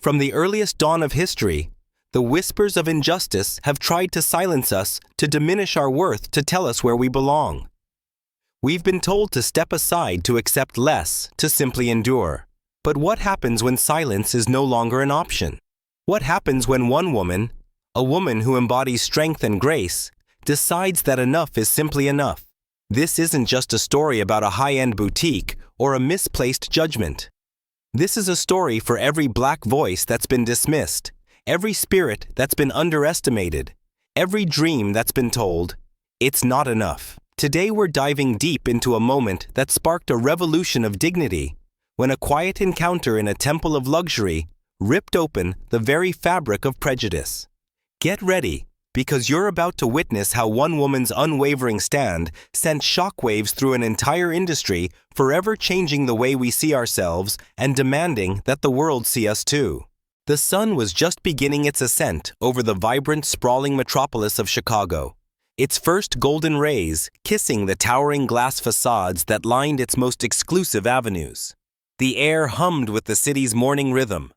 From the earliest dawn of history, the whispers of injustice have tried to silence us, to diminish our worth, to tell us where we belong. We've been told to step aside, to accept less, to simply endure. But what happens when silence is no longer an option? What happens when one woman, a woman who embodies strength and grace, decides that enough is simply enough? This isn't just a story about a high-end boutique or a misplaced judgment. This is a story for every black voice that's been dismissed, every spirit that's been underestimated, every dream that's been told, it's not enough. Today we're diving deep into a moment that sparked a revolution of dignity, when a quiet encounter in a temple of luxury ripped open the very fabric of prejudice. Get ready, because you're about to witness how one woman's unwavering stand sent shockwaves through an entire industry, forever changing the way we see ourselves and demanding that the world see us too. The sun was just beginning its ascent over the vibrant, sprawling metropolis of Chicago, its first golden rays kissing the towering glass facades that lined its most exclusive avenues. The air hummed with the city's morning rhythm,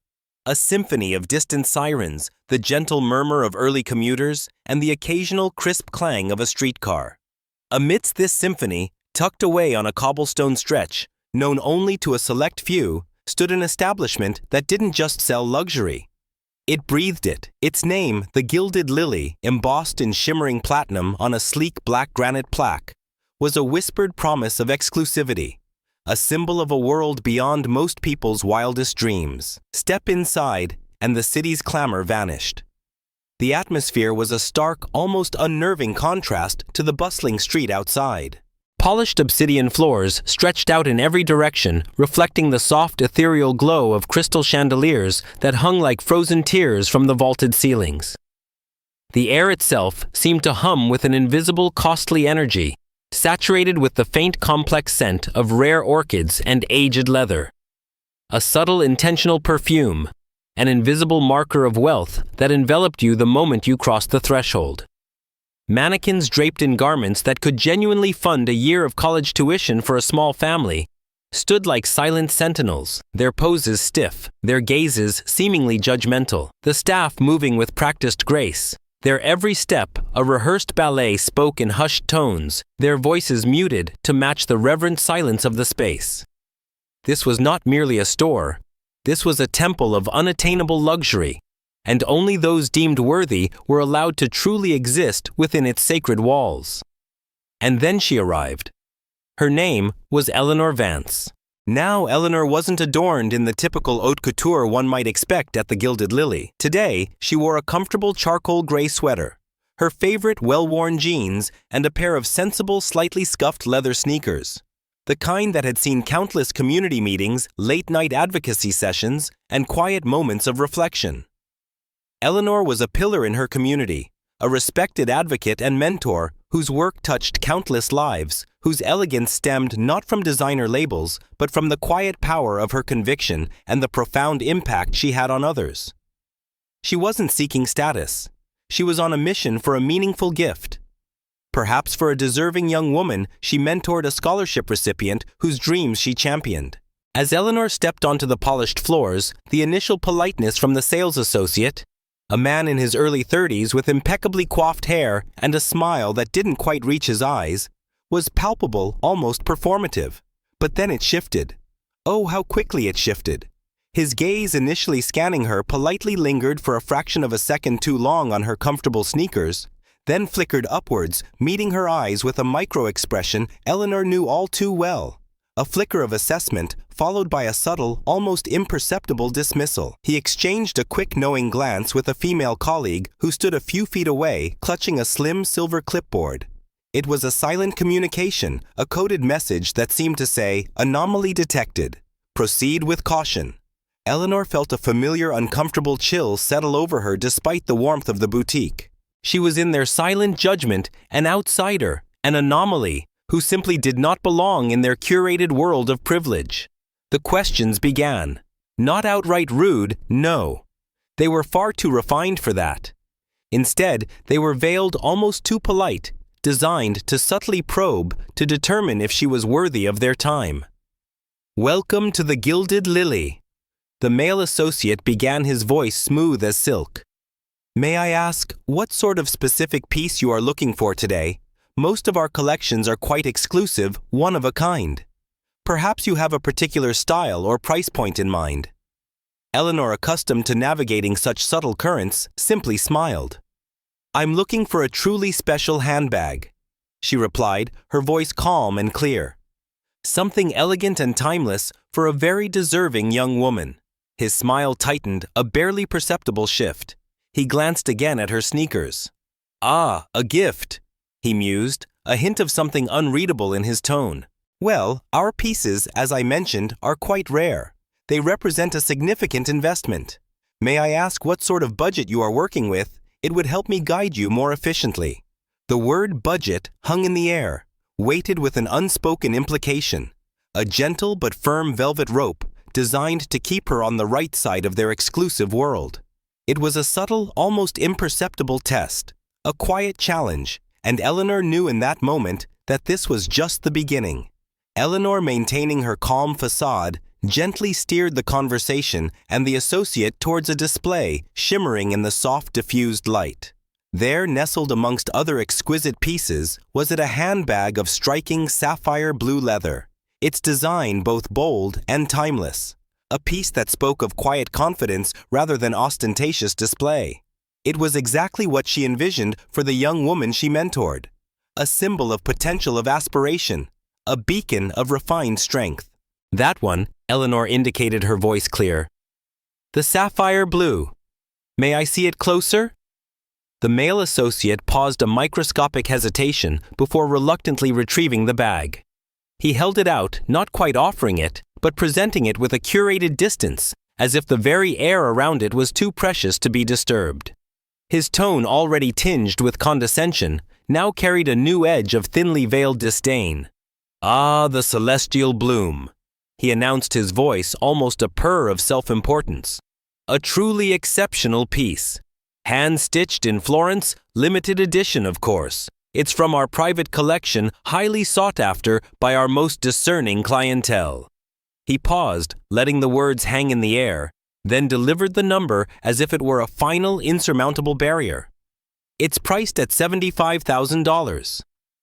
a symphony of distant sirens, the gentle murmur of early commuters, and the occasional crisp clang of a streetcar. Amidst this symphony, tucked away on a cobblestone stretch, known only to a select few, stood an establishment that didn't just sell luxury. It breathed it. Its name, the Gilded Lily, embossed in shimmering platinum on a sleek black granite plaque, was a whispered promise of exclusivity, a symbol of a world beyond most people's wildest dreams. Step inside, and the city's clamor vanished. The atmosphere was a stark, almost unnerving contrast to the bustling street outside. Polished obsidian floors stretched out in every direction, reflecting the soft, ethereal glow of crystal chandeliers that hung like frozen tears from the vaulted ceilings. The air itself seemed to hum with an invisible, costly energy, saturated with the faint, complex scent of rare orchids and aged leather. A subtle, intentional perfume, an invisible marker of wealth that enveloped you the moment you crossed the threshold. Mannequins draped in garments that could genuinely fund a year of college tuition for a small family stood like silent sentinels, their poses stiff, their gazes seemingly judgmental, the staff moving with practiced grace. Their every step, a rehearsed ballet, spoke in hushed tones, their voices muted to match the reverent silence of the space. This was not merely a store. This was a temple of unattainable luxury, and only those deemed worthy were allowed to truly exist within its sacred walls. And then she arrived. Her name was Eleanor Vance. Now Eleanor wasn't adorned in the typical haute couture one might expect at the Gilded Lily. Today, she wore a comfortable charcoal gray sweater, her favorite well-worn jeans, and a pair of sensible, slightly scuffed leather sneakers, the kind that had seen countless community meetings, late-night advocacy sessions, and quiet moments of reflection. Eleanor was a pillar in her community, a respected advocate and mentor whose work touched countless lives, whose elegance stemmed not from designer labels, but from the quiet power of her conviction and the profound impact she had on others. She wasn't seeking status. She was on a mission for a meaningful gift. Perhaps for a deserving young woman, she mentored a scholarship recipient whose dreams she championed. As Eleanor stepped onto the polished floors, the initial politeness from the sales associate, a man in his early 30s with impeccably coiffed hair and a smile that didn't quite reach his eyes, was palpable, almost performative. But then it shifted. Oh, how quickly it shifted. His gaze, initially scanning her, politely lingered for a fraction of a second too long on her comfortable sneakers, then flickered upwards, meeting her eyes with a micro-expression Eleanor knew all too well. A flicker of assessment, followed by a subtle, almost imperceptible dismissal. He exchanged a quick knowing glance with a female colleague who stood a few feet away, clutching a slim silver clipboard. It was a silent communication, a coded message that seemed to say, "Anomaly detected. Proceed with caution." Eleanor felt a familiar, uncomfortable chill settle over her despite the warmth of the boutique. She was in their silent judgment, an outsider, an anomaly, who simply did not belong in their curated world of privilege. The questions began. Not outright rude, no. They were far too refined for that. Instead, they were veiled, almost too polite, designed to subtly probe to determine if she was worthy of their time. "Welcome to the Gilded Lily. The male associate began, his voice smooth as silk. May I ask what sort of specific piece you are looking for today? Most of our collections are quite exclusive, one of a kind. Perhaps you have a particular style or price point in mind. Eleanor, accustomed to navigating such subtle currents, simply smiled. I'm looking for a truly special handbag, she replied, her voice calm and clear. Something elegant and timeless for a very deserving young woman. His smile tightened, a barely perceptible shift. He glanced again at her sneakers. Ah, a gift, he mused, a hint of something unreadable in his tone. Well, our pieces, as I mentioned, are quite rare. They represent a significant investment. May I ask what sort of budget you are working with? It would help me guide you more efficiently. The word budget hung in the air, weighted with an unspoken implication. A gentle but firm velvet rope designed to keep her on the right side of their exclusive world. It was a subtle, almost imperceptible test, a quiet challenge, and Eleanor knew in that moment that this was just the beginning. Eleanor, maintaining her calm facade, gently steered the conversation and the associate towards a display shimmering in the soft, diffused light. There, nestled amongst other exquisite pieces, was it a handbag of striking sapphire blue leather, its design both bold and timeless. A piece that spoke of quiet confidence rather than ostentatious display. It was exactly what she envisioned for the young woman she mentored. A symbol of potential, of aspiration, a beacon of refined strength. That one, Eleanor indicated, her voice clear. The sapphire blue. May I see it closer? The male associate paused a microscopic hesitation before reluctantly retrieving the bag. He held it out, not quite offering it, but presenting it with a curated distance, as if the very air around it was too precious to be disturbed. His tone, already tinged with condescension, now carried a new edge of thinly veiled disdain. Ah, the celestial bloom, he announced, his voice almost a purr of self-importance. A truly exceptional piece. Hand-stitched in Florence, limited edition, of course. It's from our private collection, highly sought after by our most discerning clientele. He paused, letting the words hang in the air, then delivered the number as if it were a final, insurmountable barrier. It's priced at $75,000.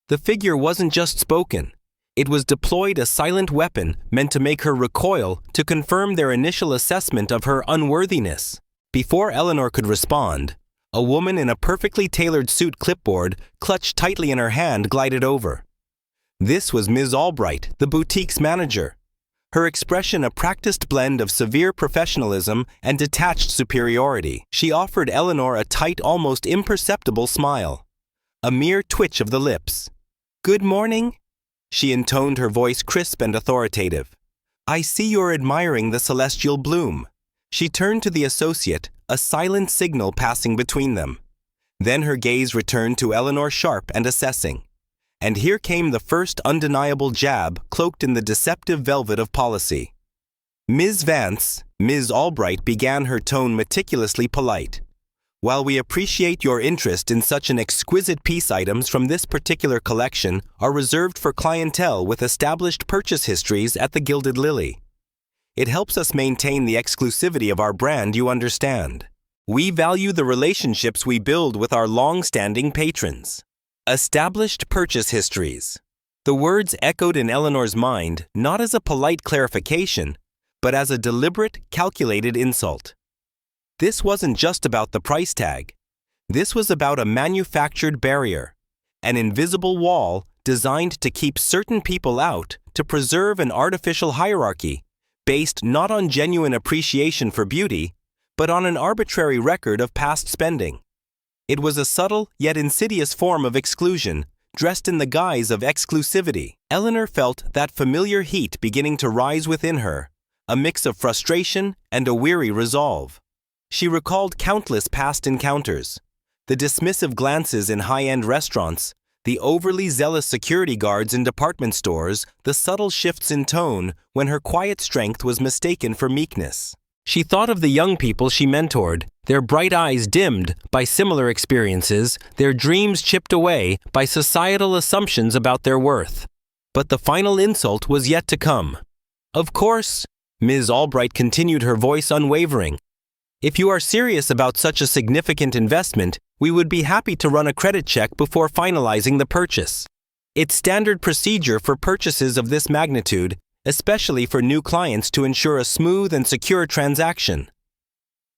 The figure wasn't just spoken. It was deployed, a silent weapon meant to make her recoil, to confirm their initial assessment of her unworthiness. Before Eleanor could respond, a woman in a perfectly tailored suit, clipboard clutched tightly in her hand, glided over. This was Ms. Albright, the boutique's manager. Her expression a practiced blend of severe professionalism and detached superiority. She offered Eleanor a tight, almost imperceptible smile. A mere twitch of the lips. "Good morning," she intoned, her voice crisp and authoritative. "I see you're admiring the celestial bloom." She turned to the associate, a silent signal passing between them. Then her gaze returned to Eleanor, sharp and assessing. And here came the first undeniable jab, cloaked in the deceptive velvet of policy. "Ms. Vance," Ms. Albright began, her tone meticulously polite. "While we appreciate your interest in such an exquisite piece, items from this particular collection are reserved for clientele with established purchase histories at the Gilded Lily. It helps us maintain the exclusivity of our brand, you understand. We value the relationships we build with our long-standing patrons." Established purchase histories. The words echoed in Eleanor's mind, not as a polite clarification, but as a deliberate, calculated insult. This wasn't just about the price tag. This was about a manufactured barrier, an invisible wall designed to keep certain people out, to preserve an artificial hierarchy, based not on genuine appreciation for beauty, but on an arbitrary record of past spending. It was a subtle yet insidious form of exclusion, dressed in the guise of exclusivity. Eleanor felt that familiar heat beginning to rise within her, a mix of frustration and a weary resolve. She recalled countless past encounters, the dismissive glances in high-end restaurants, the overly zealous security guards in department stores, the subtle shifts in tone when her quiet strength was mistaken for meekness. She thought of the young people she mentored, their bright eyes dimmed by similar experiences, their dreams chipped away by societal assumptions about their worth. But the final insult was yet to come. "Of course, Ms. Albright continued, her voice unwavering. If you are serious about such a significant investment, we would be happy to run a credit check before finalizing the purchase. It's standard procedure for purchases of this magnitude, especially for new clients, to ensure a smooth and secure transaction.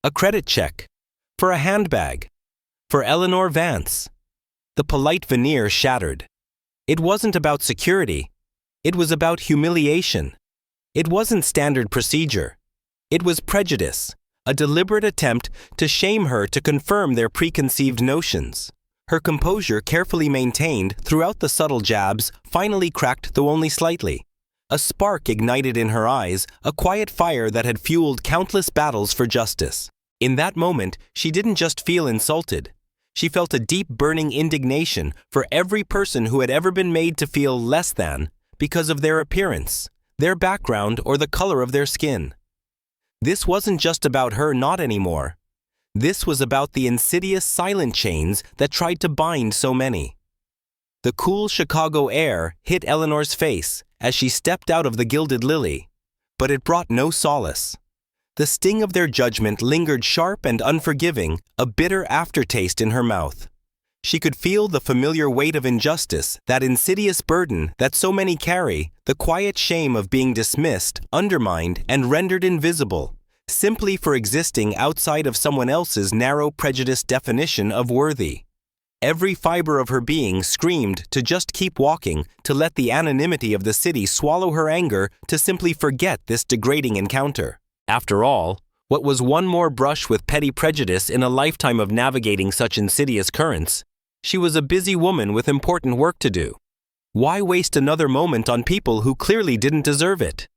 A credit check. For a handbag. For Eleanor Vance. The polite veneer shattered. It wasn't about security. It was about humiliation. It wasn't standard procedure. It was prejudice, a deliberate attempt to shame her, to confirm their preconceived notions. Her composure, carefully maintained throughout the subtle jabs, finally cracked, though only slightly. A spark ignited in her eyes, a quiet fire that had fueled countless battles for justice. In that moment, she didn't just feel insulted. She felt a deep burning indignation for every person who had ever been made to feel less than because of their appearance, their background, or the color of their skin. This wasn't just about her, not anymore. This was about the insidious silent chains that tried to bind so many. The cool Chicago air hit Eleanor's face as she stepped out of the Gilded Lily, but it brought no solace. The sting of their judgment lingered sharp and unforgiving, a bitter aftertaste in her mouth. She could feel the familiar weight of injustice, that insidious burden that so many carry, the quiet shame of being dismissed, undermined, and rendered invisible, simply for existing outside of someone else's narrow, prejudiced definition of worthy. Every fiber of her being screamed to just keep walking, to let the anonymity of the city swallow her anger, to simply forget this degrading encounter. After all, what was one more brush with petty prejudice in a lifetime of navigating such insidious currents? She was a busy woman with important work to do. Why waste another moment on people who clearly didn't deserve it?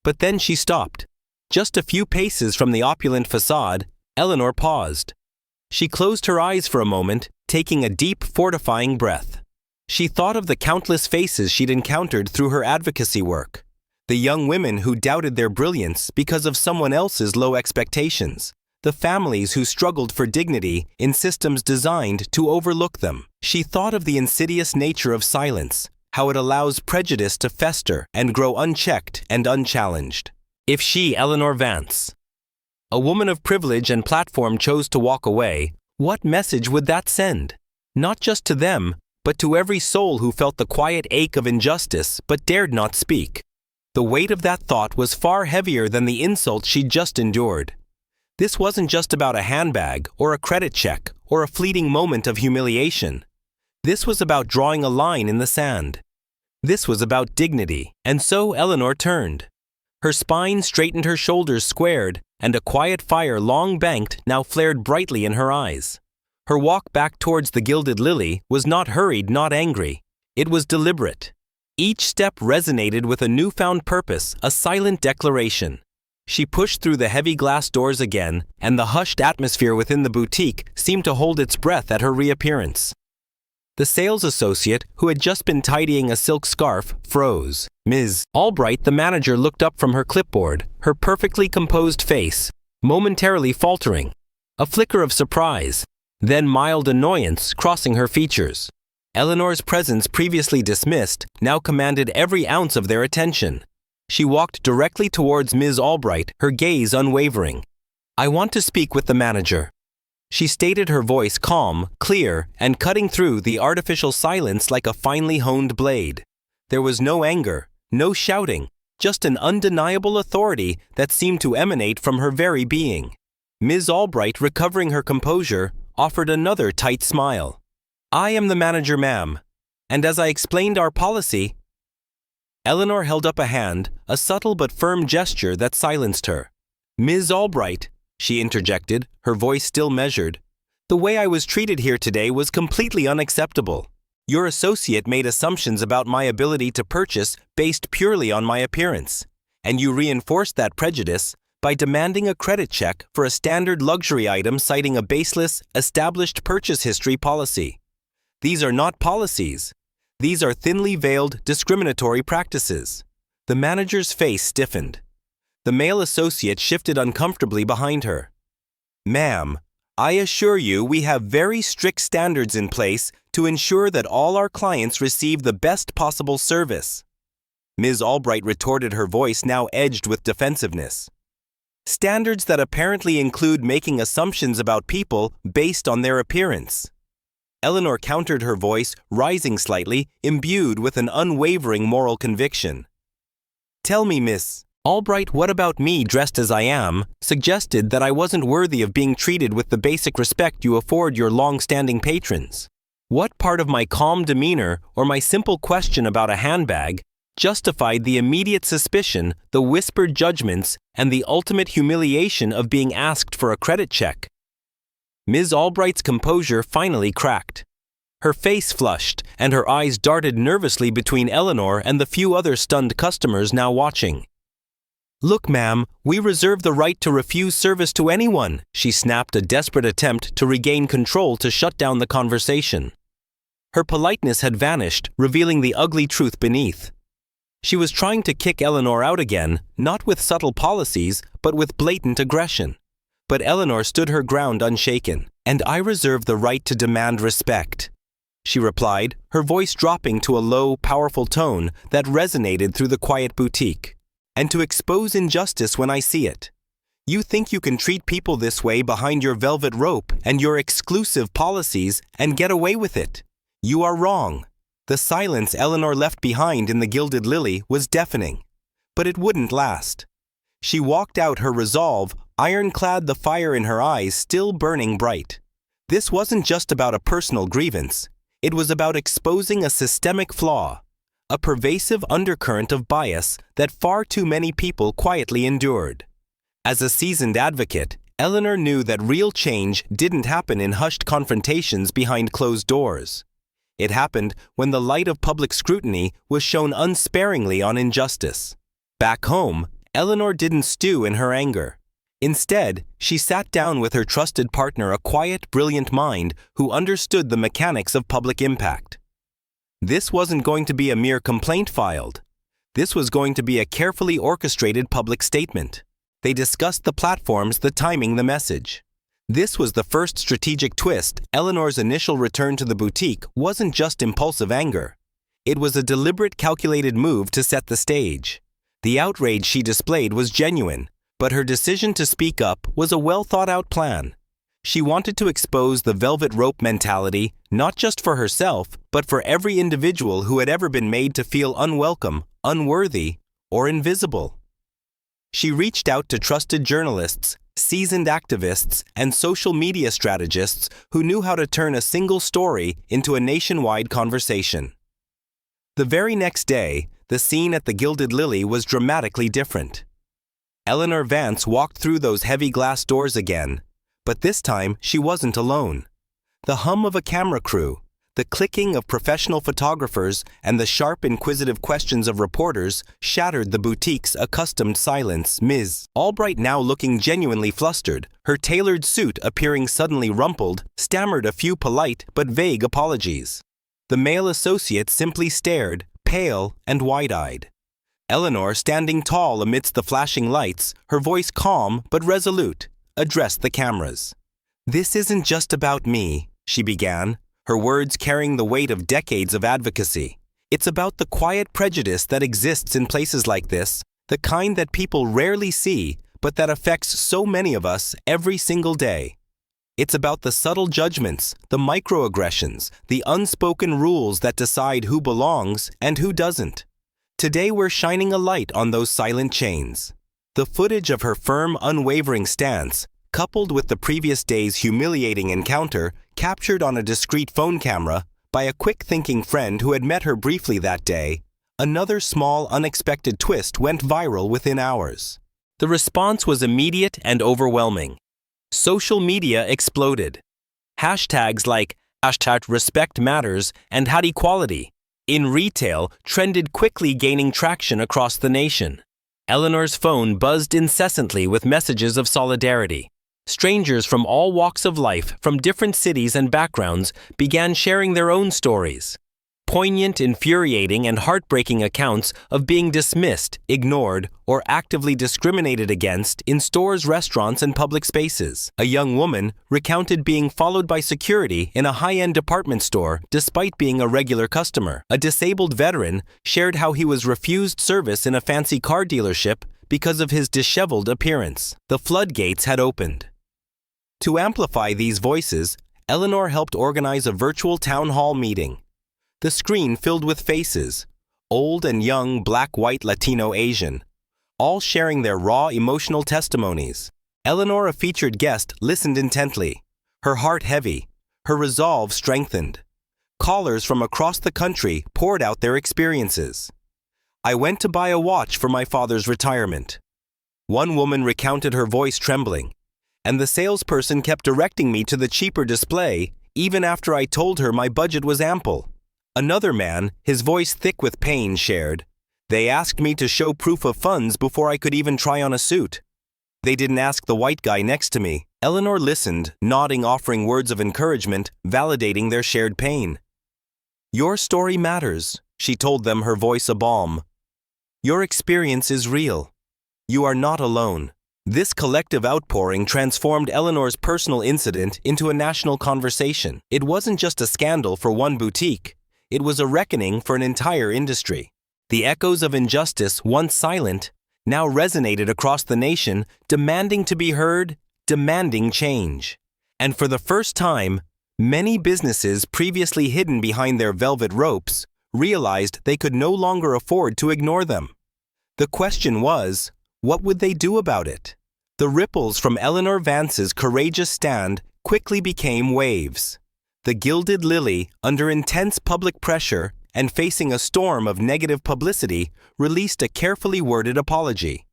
But then she stopped. Just a few paces from the opulent facade, Eleanor paused. She closed her eyes for a moment, taking a deep, fortifying breath. She thought of the countless faces she'd encountered through her advocacy work. The young women who doubted their brilliance because of someone else's low expectations. The families who struggled for dignity in systems designed to overlook them. She thought of the insidious nature of silence, how it allows prejudice to fester and grow unchecked and unchallenged. If she, Eleanor Vance, a woman of privilege and platform, chose to walk away, what message would that send? Not just to them, but to every soul who felt the quiet ache of injustice but dared not speak. The weight of that thought was far heavier than the insult she'd just endured. This wasn't just about a handbag or a credit check or a fleeting moment of humiliation. This was about drawing a line in the sand. This was about dignity, and so Eleanor turned. Her spine straightened, her shoulders squared, and a quiet fire, long banked, now flared brightly in her eyes. Her walk back towards the Gilded Lily was not hurried, not angry. It was deliberate. Each step resonated with a newfound purpose, a silent declaration. She pushed through the heavy glass doors again, and the hushed atmosphere within the boutique seemed to hold its breath at her reappearance. The sales associate, who had just been tidying a silk scarf, froze. Ms. Albright, the manager, looked up from her clipboard, her perfectly composed face momentarily faltering. A flicker of surprise, then mild annoyance crossing her features. Eleanor's presence, previously dismissed, now commanded every ounce of their attention. She walked directly towards Ms. Albright, her gaze unwavering. "I want to speak with the manager," she stated, her voice calm, clear, and cutting through the artificial silence like a finely honed blade. There was no anger, no shouting, just an undeniable authority that seemed to emanate from her very being. Ms. Albright, recovering her composure, offered another tight smile. "I am the manager, ma'am, and as I explained our policy—" Eleanor held up a hand, a subtle but firm gesture that silenced her. "Ms. Albright," she interjected, her voice still measured, "the way I was treated here today was completely unacceptable. Your associate made assumptions about my ability to purchase based purely on my appearance, and you reinforced that prejudice by demanding a credit check for a standard luxury item, citing a baseless, established purchase history policy. These are not policies. These are thinly veiled, discriminatory practices." The manager's face stiffened. The male associate shifted uncomfortably behind her. "Ma'am, I assure you we have very strict standards in place to ensure that all our clients receive the best possible service." Ms. Albright retorted, her voice now edged with defensiveness. Standards that apparently include making assumptions about people based on their appearance. Eleanor countered, her voice rising slightly, imbued with an unwavering moral conviction. Tell me, Miss Albright, what about me, dressed as I am, suggested that I wasn't worthy of being treated with the basic respect you afford your long-standing patrons? What part of my calm demeanor or my simple question about a handbag justified the immediate suspicion, the whispered judgments, and the ultimate humiliation of being asked for a credit check? Ms. Albright's composure finally cracked. Her face flushed, and her eyes darted nervously between Eleanor and the few other stunned customers now watching. Look, ma'am, we reserve the right to refuse service to anyone, she snapped, a desperate attempt to regain control to shut down the conversation. Her politeness had vanished, revealing the ugly truth beneath. She was trying to kick Eleanor out again, not with subtle policies, but with blatant aggression. But Eleanor stood her ground unshaken. And I reserve the right to demand respect, she replied, her voice dropping to a low, powerful tone that resonated through the quiet boutique. And to expose injustice when I see it. You think you can treat people this way behind your velvet rope and your exclusive policies and get away with it? You are wrong. The silence Eleanor left behind in the Gilded Lily was deafening. But it wouldn't last. She walked out, her resolve, ironclad, the fire in her eyes still burning bright. This wasn't just about a personal grievance. It was about exposing a systemic flaw, a pervasive undercurrent of bias that far too many people quietly endured. As a seasoned advocate, Eleanor knew that real change didn't happen in hushed confrontations behind closed doors. It happened when the light of public scrutiny was shone unsparingly on injustice. Back home, Eleanor didn't stew in her anger. Instead, she sat down with her trusted partner, a quiet, brilliant mind who understood the mechanics of public impact. This wasn't going to be a mere complaint filed. This was going to be a carefully orchestrated public statement. They discussed the platforms, the timing, the message. This was the first strategic twist. Eleanor's initial return to the boutique wasn't just impulsive anger. It was a deliberate, calculated move to set the stage. The outrage she displayed was genuine, but her decision to speak up was a well-thought-out plan. She wanted to expose the velvet rope mentality, not just for herself, but for every individual who had ever been made to feel unwelcome, unworthy, or invisible. She reached out to trusted journalists, seasoned activists, and social media strategists who knew how to turn a single story into a nationwide conversation. The very next day, the scene at the Gilded Lily was dramatically different. Eleanor Vance walked through those heavy glass doors again, but this time she wasn't alone. The hum of a camera crew, the clicking of professional photographers, and the sharp, inquisitive questions of reporters shattered the boutique's accustomed silence. Ms. Albright, now looking genuinely flustered, her tailored suit appearing suddenly rumpled, stammered a few polite but vague apologies. The male associate simply stared, pale and wide-eyed. Eleanor, standing tall amidst the flashing lights, her voice calm but resolute, addressed the cameras. "This isn't just about me," she began, her words carrying the weight of decades of advocacy. "It's about the quiet prejudice that exists in places like this, the kind that people rarely see, but that affects so many of us every single day. It's about the subtle judgments, the microaggressions, the unspoken rules that decide who belongs and who doesn't. Today we're shining a light on those silent chains." The footage of her firm, unwavering stance, coupled with the previous day's humiliating encounter, captured on a discreet phone camera by a quick-thinking friend who had met her briefly that day, another small, unexpected twist went viral within hours. The response was immediate and overwhelming. Social media exploded. Hashtags like #RespectMatters and #HatEquality in retail trended quickly, gaining traction across the nation. Eleanor's phone buzzed incessantly with messages of solidarity. Strangers from all walks of life, from different cities and backgrounds, began sharing their own stories. poignant, infuriating, and heartbreaking accounts of being dismissed, ignored, or actively discriminated against in stores, restaurants, and public spaces. A young woman recounted being followed by security in a high-end department store despite being a regular customer. A disabled veteran shared how he was refused service in a fancy car dealership because of his disheveled appearance. The floodgates had opened. To amplify these voices, Eleanor helped organize a virtual town hall meeting. The screen filled with faces, old and young, Black, white, Latino, Asian, all sharing their raw emotional testimonies. Eleanor, a featured guest, listened intently, her heart heavy, her resolve strengthened. Callers from across the country poured out their experiences. "I went to buy a watch for my father's retirement." One woman recounted her voice trembling, "And the salesperson kept directing me to the cheaper display even after I told her my budget was ample." Another man, his voice thick with pain, shared, "They asked me to show proof of funds before I could even try on a suit. They didn't ask the white guy next to me." Eleanor listened, nodding, offering words of encouragement, validating their shared pain. "Your story matters," she told them, her voice a balm. "Your experience is real. You are not alone." This collective outpouring transformed Eleanor's personal incident into a national conversation. It wasn't just a scandal for one boutique. It was a reckoning for an entire industry. The echoes of injustice, once silent, now resonated across the nation, demanding to be heard, demanding change. And for the first time, many businesses previously hidden behind their velvet ropes realized they could no longer afford to ignore them. The question was, what would they do about it? The ripples from Eleanor Vance's courageous stand quickly became waves. The Gilded Lily, under intense public pressure and facing a storm of negative publicity, released a carefully worded apology.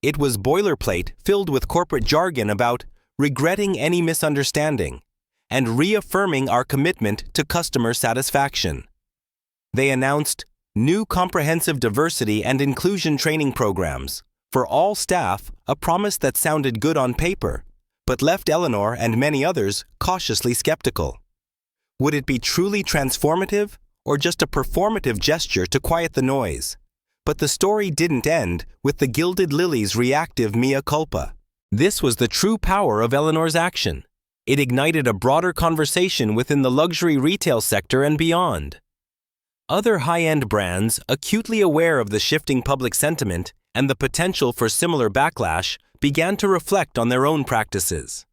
It was boilerplate filled with corporate jargon about regretting any misunderstanding and reaffirming our commitment to customer satisfaction. They announced new comprehensive diversity and inclusion training programs for all staff, a promise that sounded good on paper, but left Eleanor and many others cautiously skeptical. Would it be truly transformative or just a performative gesture to quiet the noise? But the story didn't end with the Gilded Lily's reactive mea culpa. This was the true power of Eleanor's action. It ignited a broader conversation within the luxury retail sector and beyond. Other high-end brands, acutely aware of the shifting public sentiment and the potential for similar backlash, began to reflect on their own practices.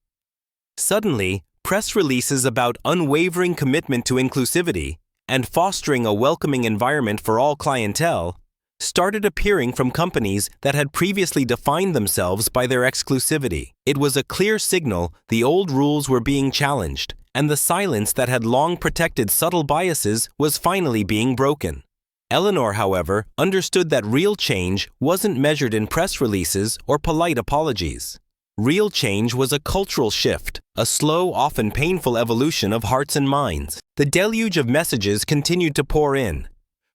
Suddenly, press releases about unwavering commitment to inclusivity and fostering a welcoming environment for all clientele started appearing from companies that had previously defined themselves by their exclusivity. It was a clear signal the old rules were being challenged, and the silence that had long protected subtle biases was finally being broken. Eleanor, however, understood that real change wasn't measured in press releases or polite apologies. Real change was a cultural shift, a slow, often painful evolution of hearts and minds. The deluge of messages continued to pour in.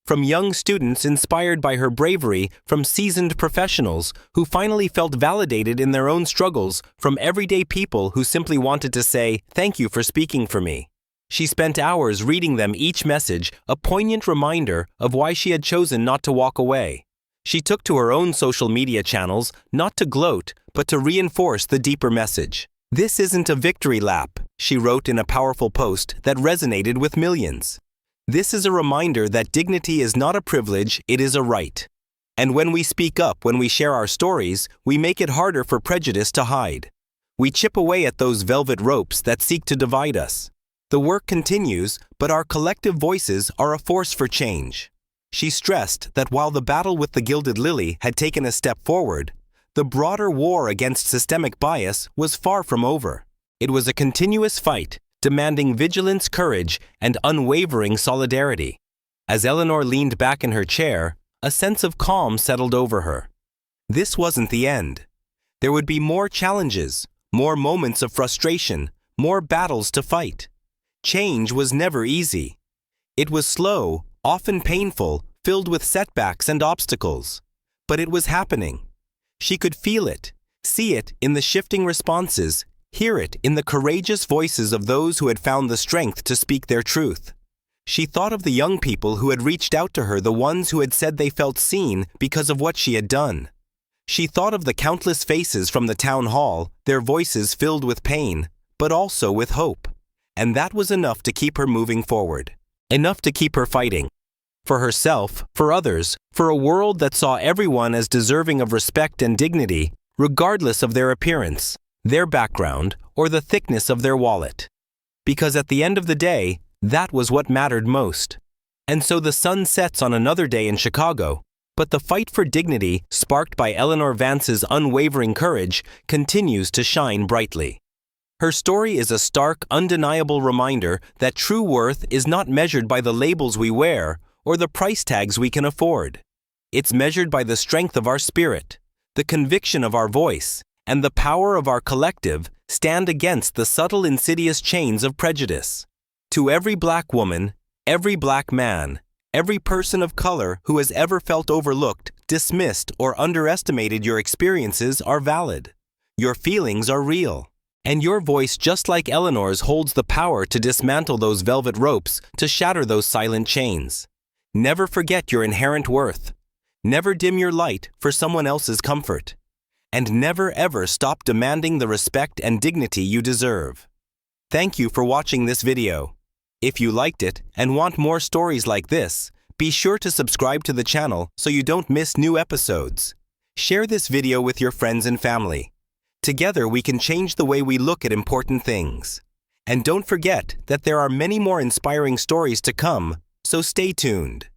From young students inspired by her bravery, from seasoned professionals who finally felt validated in their own struggles, from everyday people who simply wanted to say, "Thank you for speaking for me." She spent hours reading them, each message a poignant reminder of why she had chosen not to walk away. She took to her own social media channels, not to gloat, but to reinforce the deeper message. "This isn't a victory lap," she wrote in a powerful post that resonated with millions. "This is a reminder that dignity is not a privilege, it is a right. And when we speak up, when we share our stories, we make it harder for prejudice to hide. We chip away at those velvet ropes that seek to divide us. The work continues, but our collective voices are a force for change." She stressed that while the battle with the Gilded Lily had taken a step forward, the broader war against systemic bias was far from over. It was a continuous fight, demanding vigilance, courage, and unwavering solidarity. As Eleanor leaned back in her chair, a sense of calm settled over her. This wasn't the end. There would be more challenges, more moments of frustration, more battles to fight. Change was never easy. It was slow, often painful, filled with setbacks and obstacles. But it was happening. She could feel it, see it in the shifting responses, hear it in the courageous voices of those who had found the strength to speak their truth. She thought of the young people who had reached out to her, the ones who had said they felt seen because of what she had done. She thought of the countless faces from the town hall, their voices filled with pain, but also with hope. And that was enough to keep her moving forward. Enough to keep her fighting. For herself, for others, for a world that saw everyone as deserving of respect and dignity, regardless of their appearance, their background, or the thickness of their wallet. Because at the end of the day, that was what mattered most. And so the sun sets on another day in Chicago, but the fight for dignity, sparked by Eleanor Vance's unwavering courage, continues to shine brightly. Her story is a stark, undeniable reminder that true worth is not measured by the labels we wear or the price tags we can afford. It's measured by the strength of our spirit, the conviction of our voice, and the power of our collective stand against the subtle, insidious chains of prejudice. To every Black woman, every Black man, every person of color who has ever felt overlooked, dismissed, or underestimated, your experiences are valid. Your feelings are real. And your voice, just like Eleanor's, holds the power to dismantle those velvet ropes, to shatter those silent chains. Never forget your inherent worth. Never dim your light for someone else's comfort. And never ever stop demanding the respect and dignity you deserve. Thank you for watching this video. If you liked it and want more stories like this, be sure to subscribe to the channel so you don't miss new episodes. Share this video with your friends and family. Together we can change the way we look at important things. And don't forget that there are many more inspiring stories to come, so stay tuned.